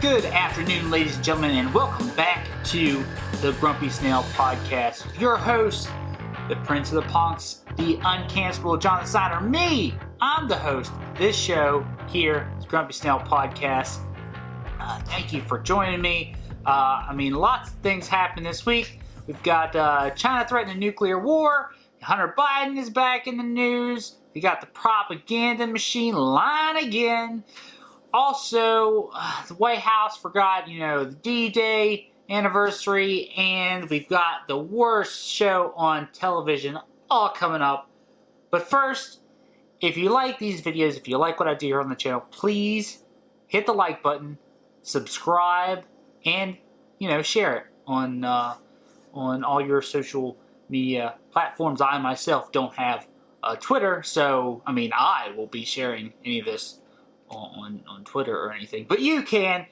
Good afternoon, ladies and gentlemen, and welcome back to the Grumpy Snail Podcast with your host, the Prince of the Punks, the uncancelable Jonathan Snyder. Me! I'm the host of this show here, the Grumpy Snail Podcast. Thank you for joining me. Lots of things happened this week. We've got China threatening nuclear war. Hunter Biden is back in the news. We got the propaganda machine lying again. Also, the White House forgot, the D-Day anniversary, and we've got the worst show on television all coming up. But first, if you like these videos, if you like what I do here on the channel, please hit the like button, subscribe, and, share it on all your social media platforms. I myself don't have Twitter, so, I will be sharing any of this on Twitter or anything, but you can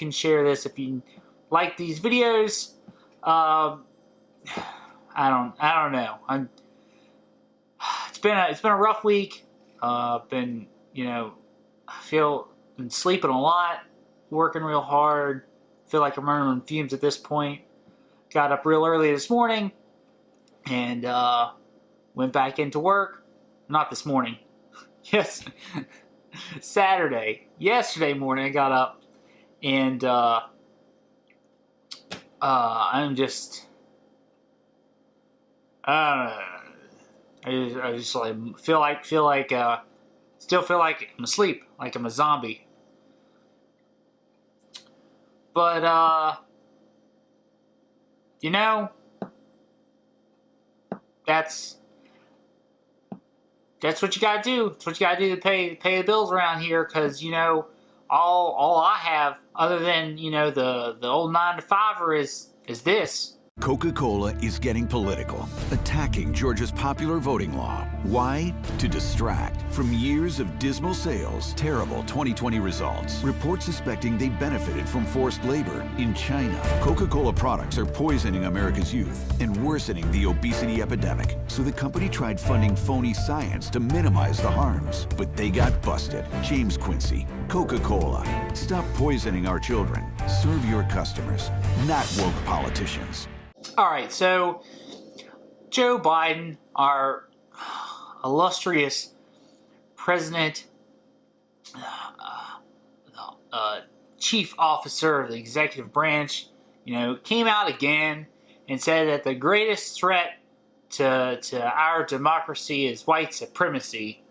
share this if you like these videos. I don't know. It's been a rough week. Been sleeping a lot, working real hard. Feel like I'm running on fumes at this point. Got up real early this morning and went back into work. Not this morning. Yes. Yesterday morning I got up and I'm just I just like feel like still feel like I'm asleep, like I'm a zombie. But that's what you gotta do. That's what you gotta do to pay the bills around here, because all I have other than the old 9-to-5er is this. Coca-Cola is getting political, attacking Georgia's popular voting law. Why? To distract from years of dismal sales, terrible 2020 results, reports suspecting they benefited from forced labor in China. Coca-Cola products are poisoning America's youth and worsening the obesity epidemic. So the company tried funding phony science to minimize the harms, but they got busted. James Quincy, Coca-Cola. Stop poisoning our children. Serve your customers, not woke politicians. All right, so Joe Biden, our illustrious president, chief officer of the executive branch, came out again and said that the greatest threat to our democracy is white supremacy,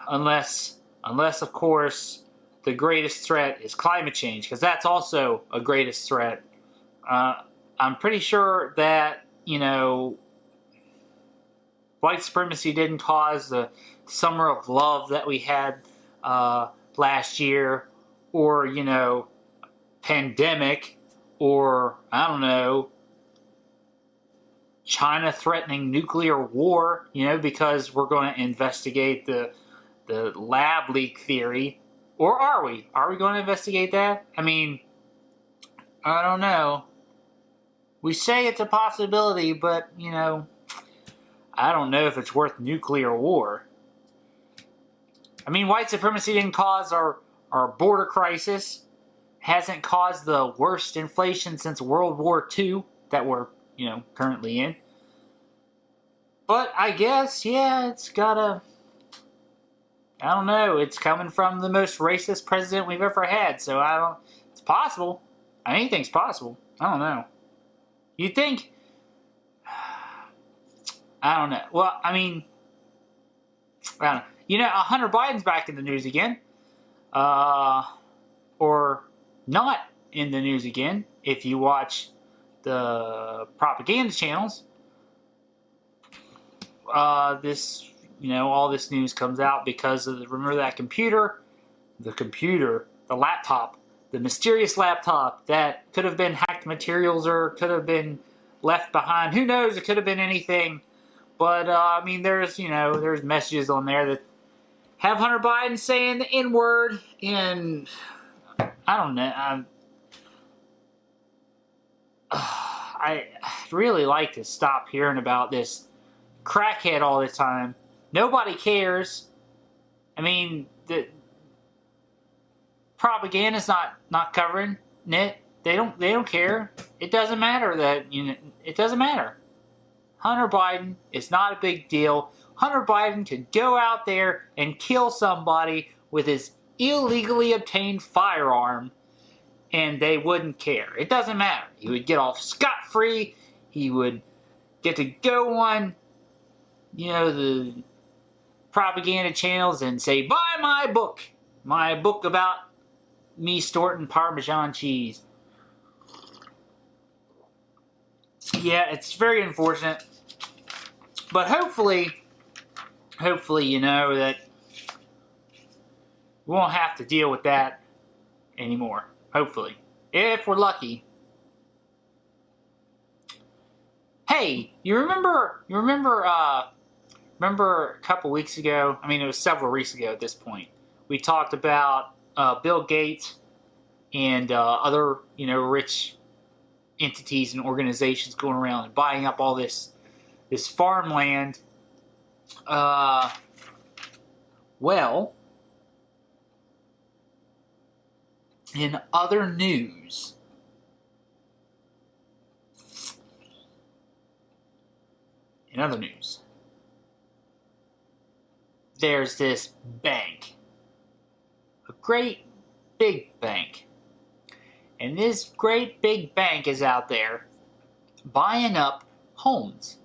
unless of course the greatest threat is climate change, because that's also a greatest threat. I'm pretty sure that, white supremacy didn't cause the summer of love that we had last year, or, pandemic, or, I don't know, China threatening nuclear war, because we're going to investigate the lab leak theory. Or are we? Are we going to investigate that? I don't know. We say it's a possibility, but, I don't know if it's worth nuclear war. White supremacy didn't cause our border crisis. Hasn't caused the worst inflation since World War II that we're, currently in. But I guess, it's gotta... I don't know. It's coming from the most racist president we've ever had, so it's possible. Anything's possible. I don't know. You think? I don't know. Well, I don't know. Hunter Biden's back in the news again. Or not in the news again, if you watch the propaganda channels. All this news comes out because of remember that computer, the laptop, the mysterious laptop that could have been hacked materials or could have been left behind. Who knows? It could have been anything. But, there's messages on there that have Hunter Biden saying the N-word, and I don't know. I really like to stop hearing about this crackhead all the time. Nobody cares. The propaganda's not covering it. They don't care. It doesn't matter that it doesn't matter. Hunter Biden is not a big deal. Hunter Biden could go out there and kill somebody with his illegally obtained firearm, and they wouldn't care. It doesn't matter. He would get off scot-free. He would get to go on, the propaganda channels and say, buy my book about me snorting Parmesan cheese. Yeah, it's very unfortunate. But hopefully, that we won't have to deal with that anymore. Hopefully. If we're lucky. Hey, you remember a couple weeks ago, it was several weeks ago at this point, we talked about Bill Gates and other, rich entities and organizations going around and buying up all this farmland. Well, in other news, there's this bank, a great big bank, and this great big bank is out there buying up homes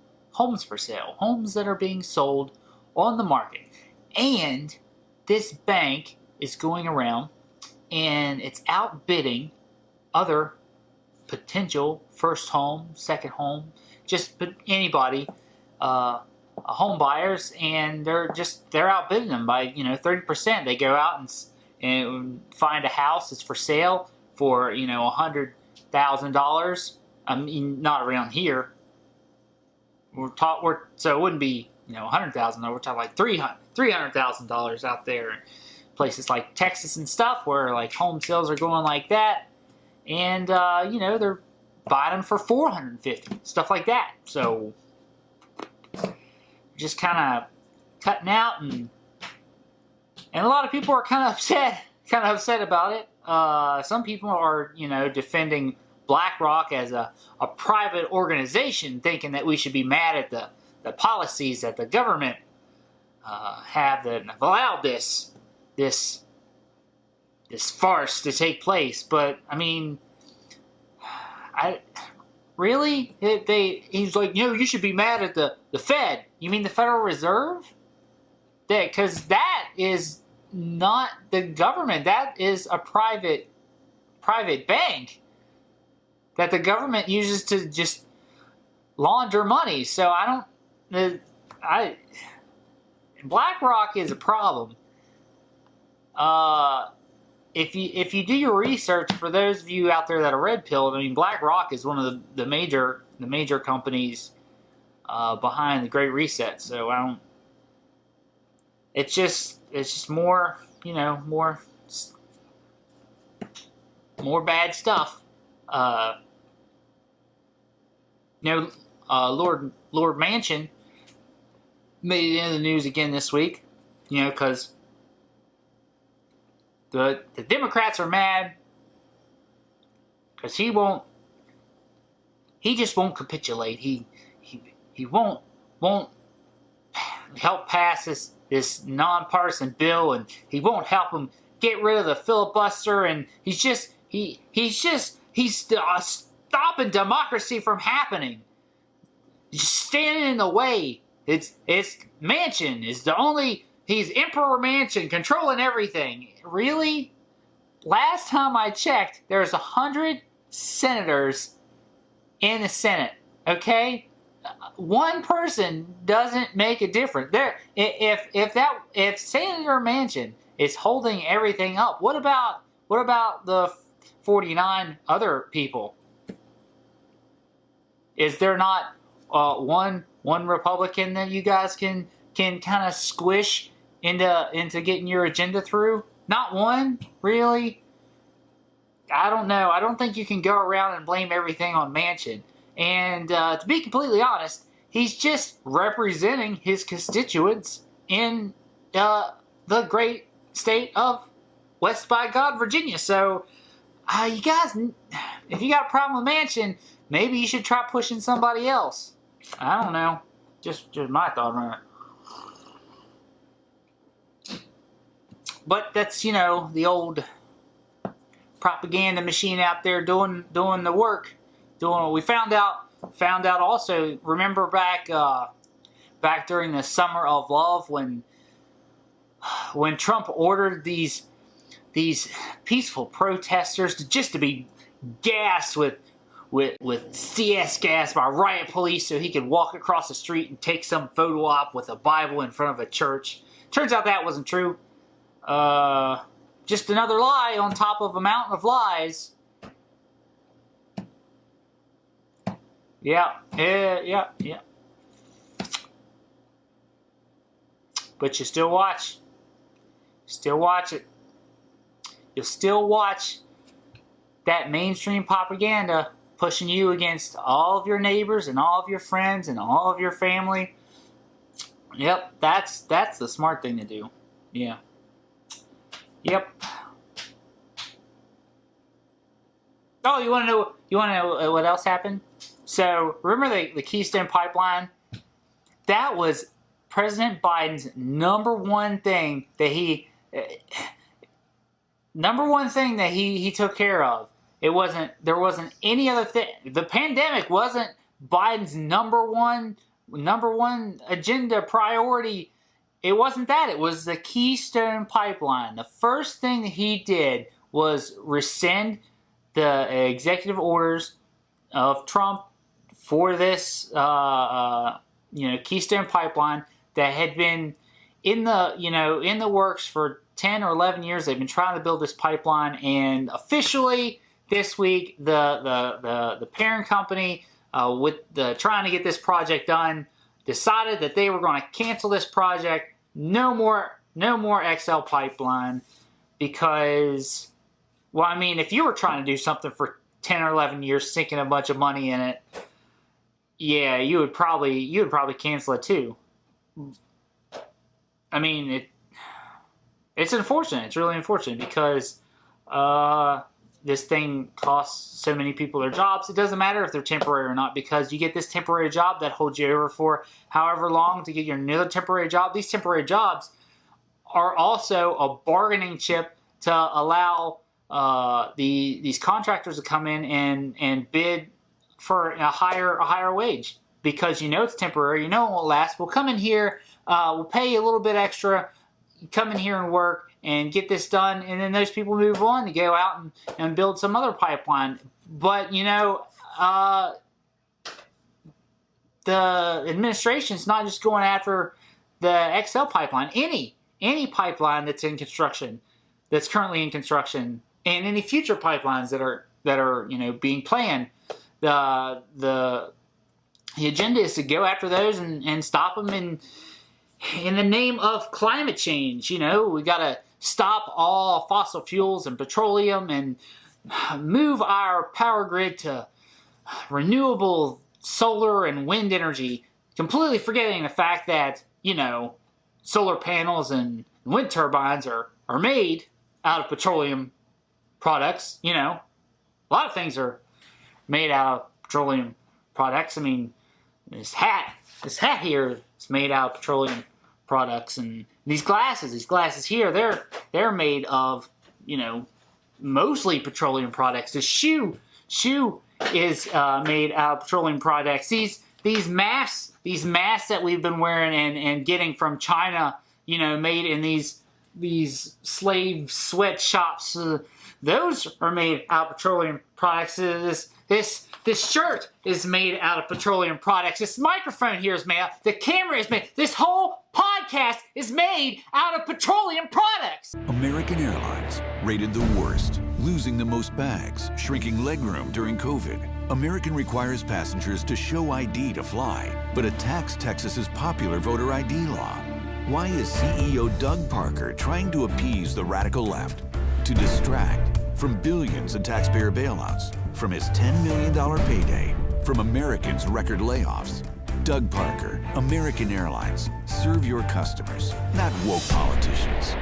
for sale, homes that are being sold on the market. And this bank is going around and it's outbidding other potential first home, second home, just anybody, home buyers, and they're outbidding them by 30%. They go out and find a house that's for sale for $100,000. Not around here. So it wouldn't be $100,000. We're talking like $300,000 out there in places like Texas and stuff, where like home sales are going like that, and they're buying them for $450,000, stuff like that. So just kind of cutting out, and a lot of people are kind of upset about it. Some people are defending Blackrock as a private organization, thinking that we should be mad at the policies that the government have that have allowed this farce to take place. But he's like, you should be mad at the Fed. You mean the Federal Reserve? Because that is not the government. That is a private bank that the government uses to just launder money. So BlackRock is a problem. If you do your research, for those of you out there that are red pilled, BlackRock is one of the major companies behind the Great Reset. So it's just more bad stuff. Lord Manchin made it in the news again this week, because the Democrats are mad because he just won't capitulate. He won't help pass this nonpartisan bill, and he won't help him get rid of the filibuster, and he's stopping democracy from happening. He's just standing in the way. It's Manchin is the only. He's Emperor Manchin controlling everything. Really? Last time I checked, there's 100 senators in the Senate. Okay, one person doesn't make a difference. If Senator Manchin is holding everything up, what about the 49 other people? Is there not one Republican that you guys can kind of squish into getting your agenda through? Not one, really? I don't know. I don't think you can go around and blame everything on Manchin. And to be completely honest, he's just representing his constituents in the great state of West by God, Virginia. So, you guys, if you got a problem with Manchin, maybe you should try pushing somebody else. I don't know. Just my thought on it. But that's, the old propaganda machine out there doing the work. Doing what we found out also, remember back during the Summer of Love when Trump ordered these peaceful protesters to be gassed with CS gas by riot police so he could walk across the street and take some photo op with a Bible in front of a church. Turns out that wasn't true. Just another lie on top of a mountain of lies. Yeah. But you still watch. Still watch it. You'll still watch that mainstream propaganda pushing you against all of your neighbors and all of your friends and all of your family. Yep, that's the smart thing to do. Yeah. Yep. Oh, you want to know what else happened? So, remember the Keystone Pipeline? That was President Biden's number one thing that he took care of. There wasn't any other thing. The pandemic wasn't Biden's number one agenda priority. It wasn't that. It was the Keystone Pipeline. The first thing that he did was rescind the executive orders of Trump for this, Keystone Pipeline that had been in the works for 10 or 11 years. They've been trying to build this pipeline, and officially this week, the parent company, trying to get this project done, decided that they were going to cancel this project. No more XL pipeline, because, if you were trying to do something for 10 or 11 years, sinking a bunch of money in it, yeah, you would probably cancel it too. It's unfortunate. It's really unfortunate because this thing costs so many people their jobs. It doesn't matter if they're temporary or not, because you get this temporary job that holds you over for however long to get your another temporary job. These temporary jobs are also a bargaining chip to allow these contractors to come in and bid for a higher wage, because it's temporary, it won't last. We'll come in here, we'll pay you a little bit extra, come in here and work and get this done, and then those people move on to go out and build some other pipeline. But the administration's not just going after the XL pipeline. Any pipeline that's in construction, that's currently in construction, and any future pipelines that are being planned. The agenda is to go after those and stop them in the name of climate change. We got to stop all fossil fuels and petroleum and move our power grid to renewable solar and wind energy, completely forgetting the fact that, solar panels and wind turbines are made out of petroleum products. A lot of things are made out of petroleum products. This hat here is made out of petroleum products, and these glasses here, they're made of, mostly petroleum products. The shoe is made out of petroleum products. These masks that we've been wearing and getting from China, made in these slave sweatshops, those are made out of petroleum products. This shirt is made out of petroleum products. This microphone here is made out. The camera is made. This whole podcast is made out of petroleum products. American Airlines, rated the worst, losing the most bags, shrinking legroom during COVID. American requires passengers to show ID to fly, but attacks Texas's popular voter ID law. Why is CEO Doug Parker trying to appease the radical left? To distract from billions in taxpayer bailouts, from his $10 million payday, from Americans' record layoffs. Doug Parker, American Airlines. Serve your customers, not woke politicians.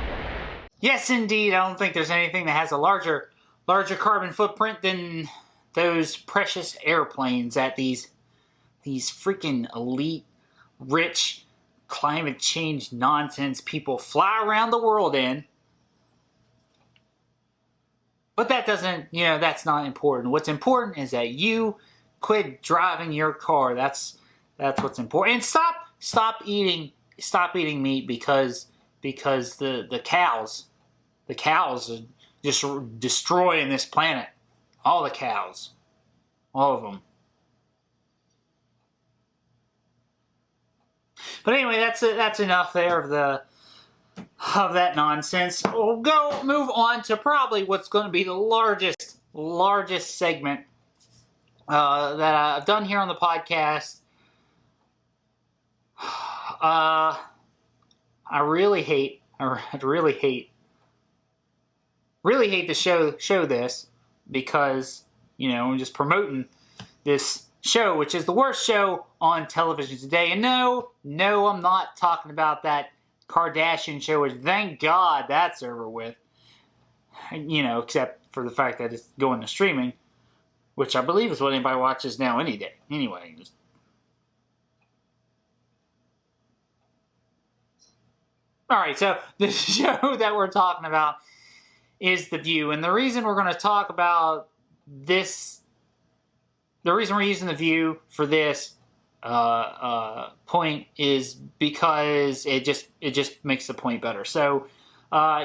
Yes, indeed. I don't think there's anything that has a larger carbon footprint than those precious airplanes that these freaking elite, rich, climate change nonsense people fly around the world in. But that doesn't, that's not important. What's important is that you quit driving your car. That's what's important. And stop eating meat because the cows are just destroying this planet. All the cows, all of them. But anyway, that's enough there of that nonsense. We'll move on to probably what's going to be the largest segment that I've done here on the podcast. I really hate to show this because I'm just promoting this show, which is the worst show on television today. And no, I'm not talking about that Kardashian show, which thank God that's over with. Except for the fact that it's going to streaming, which I believe is what anybody watches now any day. Anyway. Alright, so the show that we're talking about is The View. And the reason we're going to talk about this, the reason we're using The View for this point is because it just makes the point better. So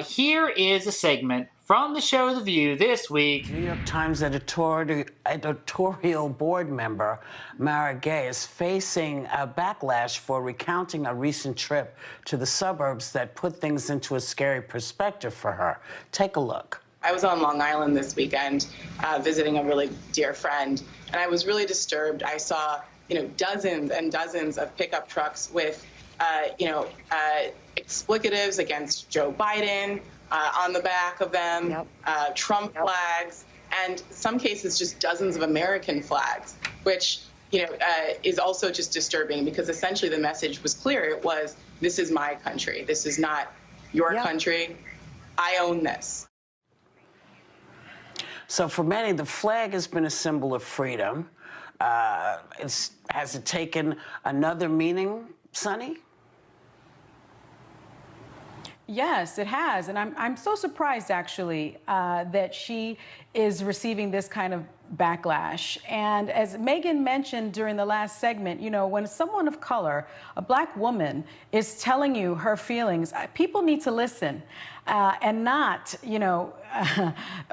here is a segment from the show The View this week. New York Times editorial board member Mara Gay is facing a backlash for recounting a recent trip to the suburbs that put things into a scary perspective for her. Take a look. I was on Long Island this weekend visiting a really dear friend, and I was really disturbed. I saw dozens and dozens of pickup trucks with, explicatives against Joe Biden on the back of them, Trump flags, and some cases just dozens of American flags, which, is also just disturbing because essentially the message was clear. It was, this is my country. This is not your country. I own this. So for many, the flag has been a symbol of freedom. Has it taken another meaning, Sonny? Yes, it has. And I'm so surprised, actually, that she is receiving this kind of backlash. And as Megan mentioned during the last segment, when someone of color, a black woman, is telling you her feelings, people need to listen and not,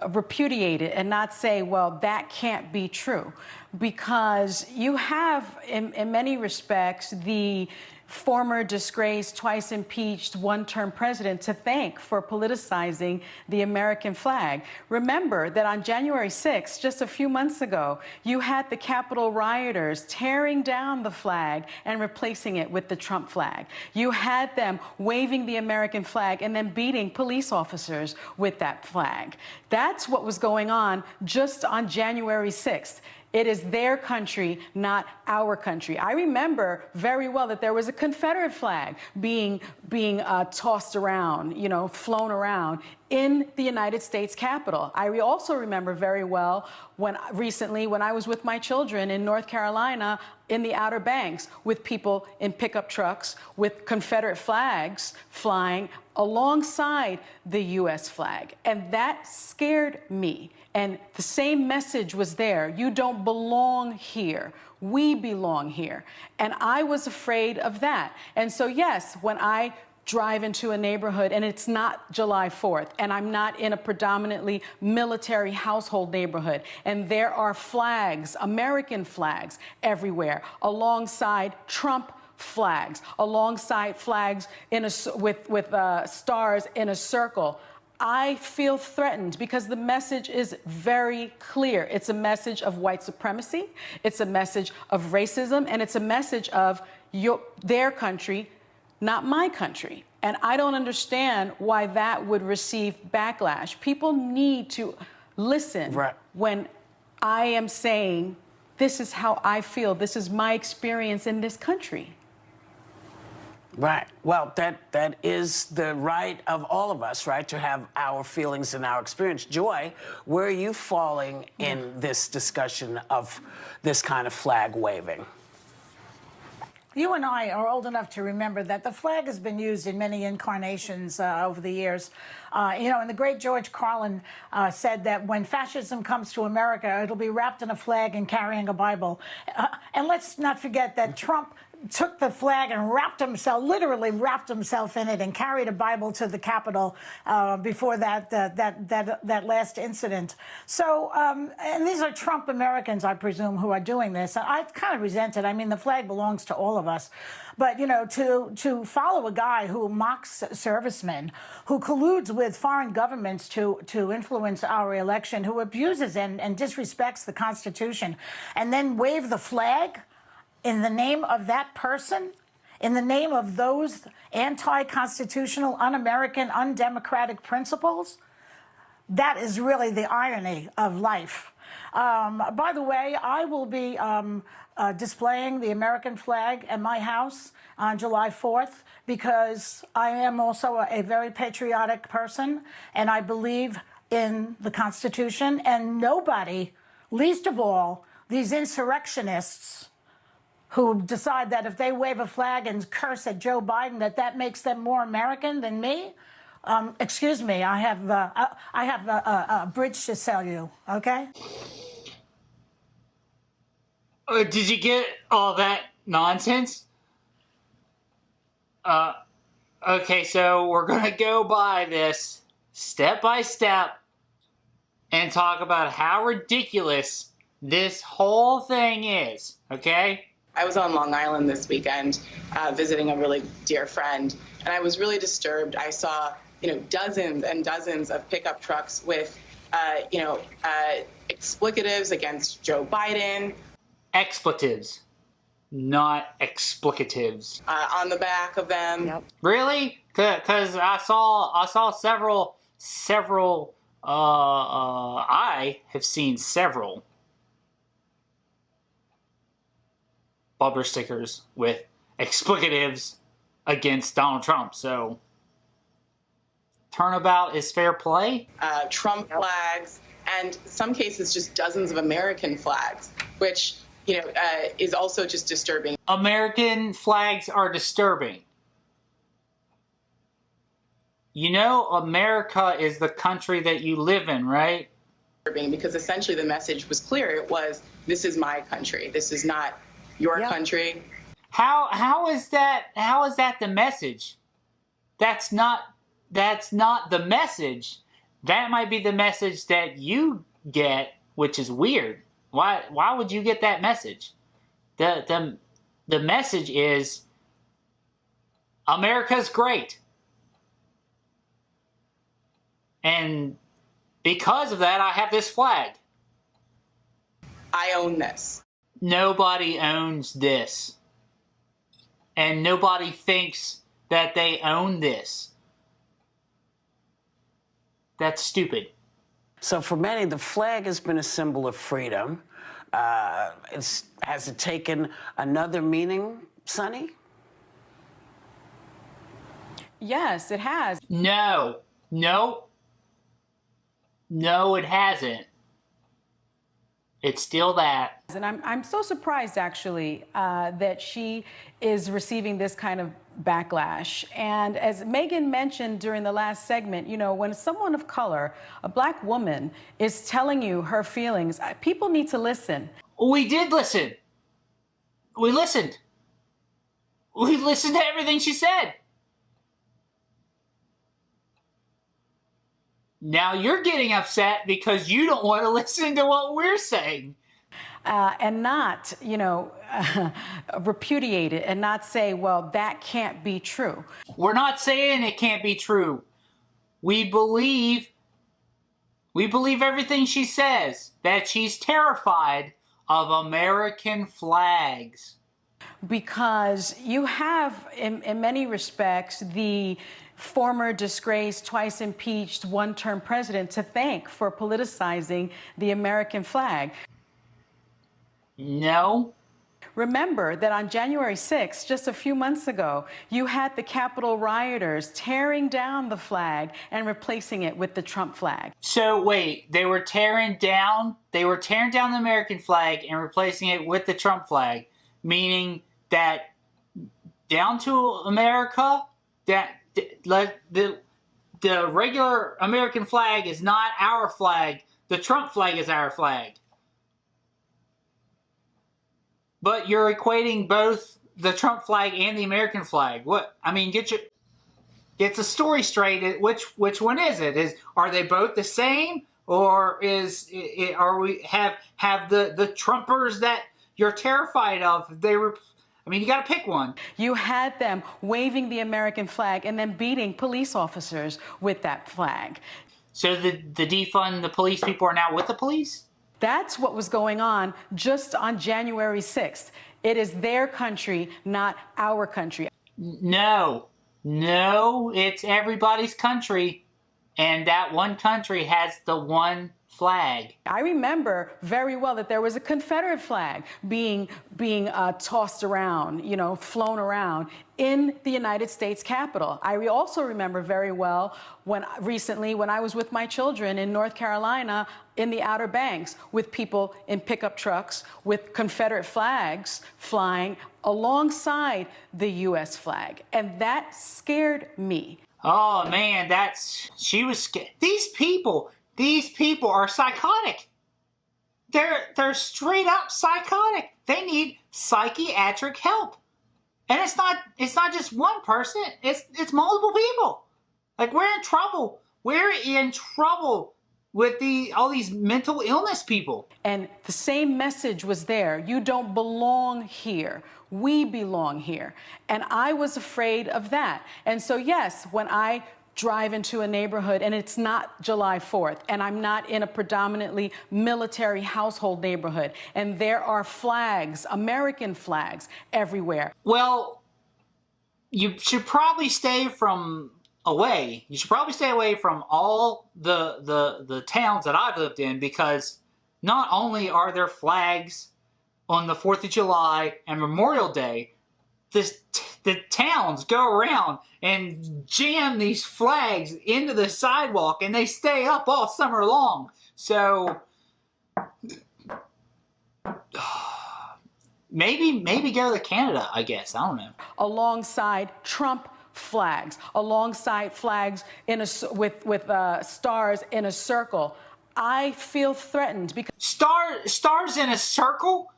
repudiate it and not say, well, that can't be true. Because you have, in many respects, the former disgraced, twice impeached, one-term president to thank for politicizing the American flag. Remember that on January 6th, just a few months ago, you had the Capitol rioters tearing down the flag and replacing it with the Trump flag. You had them waving the American flag and then beating police officers with that flag. That's what was going on just on January 6th. It is their country, not our country. I remember very well that there was a Confederate flag being tossed around, flown around in the United States Capitol. I also remember very well when I was with my children in North Carolina in the Outer Banks with people in pickup trucks with Confederate flags flying alongside the U.S. flag. And that scared me. And the same message was there. You don't belong here. We belong here. And I was afraid of that. And so, yes, when I drive into a neighborhood and it's not July 4th and I'm not in a predominantly military household neighborhood and there are flags, American flags everywhere alongside Trump flags, alongside flags with stars in a circle, I feel threatened because the message is very clear. It's a message of white supremacy. It's a message of racism. And it's a message of their country, not my country. And I don't understand why that would receive backlash. People need to listen when I am saying, this is how I feel. This is my experience in this country. Right. Well, that is the right of all of us, right, to have our feelings and our experience. Joy, where are you falling in this discussion of this kind of flag waving? You and I are old enough to remember that the flag has been used in many incarnations over the years. And the great George Carlin said that when fascism comes to America, it'll be wrapped in a flag and carrying a Bible. And let's not forget that Trump took the flag and literally wrapped himself in it and carried a Bible to the Capitol before that last incident. So, and these are Trump Americans, I presume, who are doing this. I kind of resent it. I mean, the flag belongs to all of us. But, to follow a guy who mocks servicemen, who colludes with foreign governments to influence our election, who abuses and disrespects the Constitution, and then wave the flag in the name of that person, in the name of those anti-constitutional, un-American, undemocratic principles, that is really the irony of life. By the way, I will be displaying the American flag at my house on July 4th because I am also a very patriotic person and I believe in the Constitution, and nobody, least of all, these insurrectionists who decide that if they wave a flag and curse at Joe Biden, that makes them more American than me. Excuse me, I have a bridge to sell you, okay? Did you get all that nonsense? Okay, so we're gonna go by this step by step and talk about how ridiculous this whole thing is, okay? I was on Long Island this weekend visiting a really dear friend, and I was really disturbed. I saw, dozens and dozens of pickup trucks with, explicatives against Joe Biden. Expletives, not explicatives. On the back of them. Yep. Really? Because I saw several. I have seen several bumper stickers with explicatives against Donald Trump. So, turnabout is fair play. Trump flags, and some cases just dozens of American flags, which is also just disturbing. American flags are disturbing. America is the country that you live in, right? Because essentially the message was clear. It was, this is my country. This is not your country. How is that the message? That's not the message. That might be the message that you get, which is weird. Why would you get that message? The message is America's great. And because of that, I have this flag. I own this. Nobody owns this. And nobody thinks that they own this. That's stupid. So for many, the flag has been a symbol of freedom. Has it taken another meaning, Sonny? Yes, it has. No, it hasn't. It's still that. And I'm so surprised, actually, that she is receiving this kind of backlash. And as Megan mentioned during the last segment, when someone of color, a black woman, is telling you her feelings, people need to listen. We did listen. We listened. We listened to everything she said. Now you're getting upset because you don't want to listen to what we're saying. And not, repudiate it and not say, well, that can't be true. We're not saying it can't be true. We believe everything she says, that she's terrified of American flags. Because you have, in many respects, the former disgraced, twice impeached, one-term president to thank for politicizing the American flag. No. remember that on January 6th, just a few months ago, you had the Capitol rioters tearing down the flag and replacing it with the Trump flag. So wait, they were tearing down the American flag and replacing it with the Trump flag, meaning that down to America, that the regular American flag is not our flag. The Trump flag is our flag. But you're equating both the Trump flag and the American flag. What? I mean, get the story straight. Which one is it? Are they both the same, or are we have the Trumpers that you're terrified of? You got to pick one. You had them waving the American flag and then beating police officers with that flag. So the defund the police people are now with the police? That's what was going on just on January 6th. It is their country, not our country. No, it's everybody's country, and that one country has the one flag. I remember very well that there was a Confederate flag being tossed around, flown around in the United States Capitol. I also remember very well when I was with my children in North Carolina in the Outer Banks with people in pickup trucks with Confederate flags flying alongside the U.S. flag. And that scared me. Oh man, she was scared. These people are psychotic. They're straight up psychotic. They need psychiatric help. And it's not just one person, it's multiple people. Like, we're in trouble. We're in trouble with all these mental illness people. And the same message was there. You don't belong here. We belong here. And I was afraid of that. And so yes, when I drive into a neighborhood and it's not July 4th and I'm not in a predominantly military household neighborhood and there are flags, American flags everywhere. Well, you should probably stay away. You should probably stay away from all the towns that I've lived in, because not only are there flags on the 4th of July and Memorial Day, the towns go around and jam these flags into the sidewalk, and they stay up all summer long. So maybe go to Canada, I guess. I don't know. Alongside Trump flags, alongside flags with stars in a circle. I feel threatened because stars in a circle.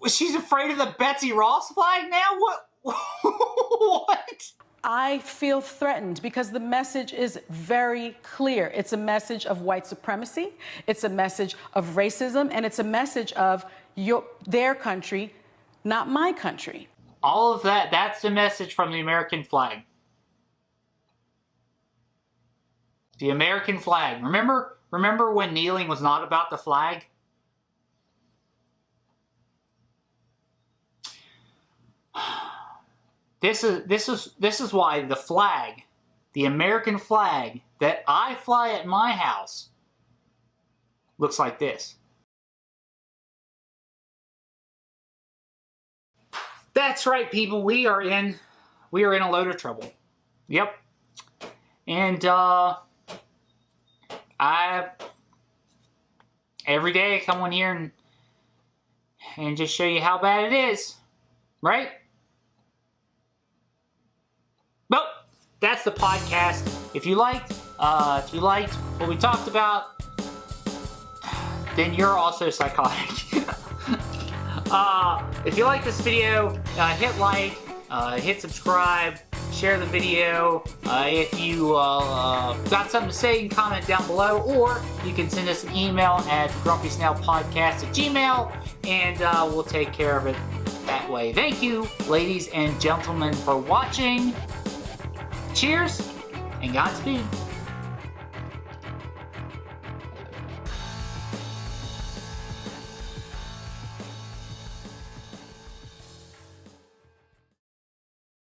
She's afraid of the Betsy Ross flag now? What? What? I feel threatened because the message is very clear. It's a message of white supremacy. It's a message of racism. And it's a message of their country, not my country. All of that's the message from the American flag. The American flag. Remember when kneeling was not about the flag? This is why the flag, the American flag that I fly at my house, looks like this. That's right, people. We are in a load of trouble. Yep. And every day I come on here and just show you how bad it is, right? Well, that's the podcast. If you liked what we talked about, then you're also psychotic. If you like this video, hit like, hit subscribe, share the video. If you got something to say, you can comment down below, or you can send us an email at grumpysnailpodcast@gmail.com, and we'll take care of it that way. Thank you, ladies and gentlemen, for watching. Cheers and Godspeed.